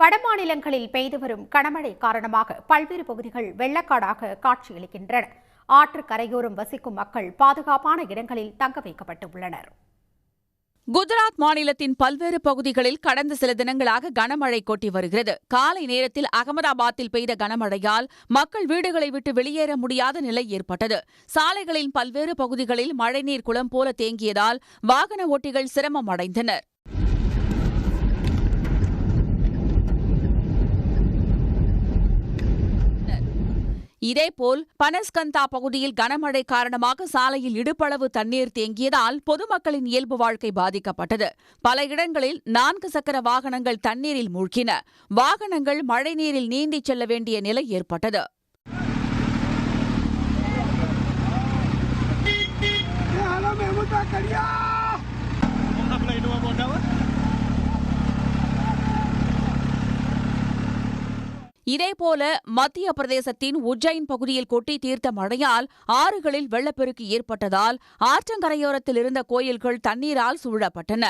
வடமாநிலங்களில் பெய்து வரும் கனமழை காரணமாக பல்வேறு பகுதிகள் வெள்ளக்காடாக காட்சியளிக்கின்றன. ஆற்று கரையோரம் வசிக்கும் மக்கள் பாதுகாப்பான இடங்களில் தங்க வைக்கப்பட்டுள்ளனர். குஜராத் மாநிலத்தின் பல்வேறு பகுதிகளில் கடந்த சில தினங்களாக கனமழை கொட்டி வருகிறது. காலை நேரத்தில் அகமதாபாத்தில் பெய்த கனமழையால் மக்கள் வீடுகளை விட்டு வெளியேற முடியாத நிலை ஏற்பட்டது. சாலைகளின் பல்வேறு பகுதிகளில் மழைநீர் குளம் போல தேங்கியதால் வாகன ஓட்டிகள் சிரமம் அடைந்தனர். இதேபோல் பனஸ்கந்தா பகுதியில் கனமழை காரணமாக சாலையில் இடுப்பளவு தண்ணீர் தேங்கியதால் பொதுமக்களின் இயல்பு வாழ்க்கை பாதிக்கப்பட்டது. பல இடங்களில் 4 சக்கர வாகனங்கள் தண்ணீரில் மூழ்கின. வாகனங்கள் மழைநீரில் நீந்திச் செல்ல வேண்டிய நிலை ஏற்பட்டது. இதேபோல மத்திய பிரதேசத்தின் உஜ்ஜைன் பகுதியில் கொட்டி தீர்த்த மழையால் ஆறுகளில் வெள்ளப்பெருக்கு ஏற்பட்டதால் ஆற்றங்கரையோரத்தில் இருந்த கோயில்கள் தண்ணீரால் சூழப்பட்டன.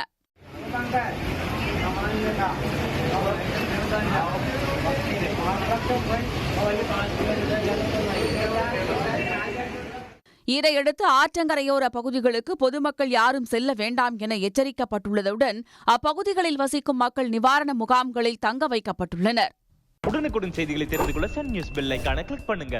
இதையடுத்து ஆற்றங்கரையோர பகுதிகளுக்கு பொதுமக்கள் யாரும் செல்ல வேண்டாம் என எச்சரிக்கப்பட்டுள்ளதுடன் அப்பகுதிகளில் வசிக்கும் மக்கள் நிவாரண முகாம்களில் தங்க வைக்கப்பட்டுள்ளனர். உடனுக்குடன் செய்திகளை தெரிந்து கொள்ள சன் நியூஸ் பெல் ஐகானை கிளிக் பண்ணுங்க.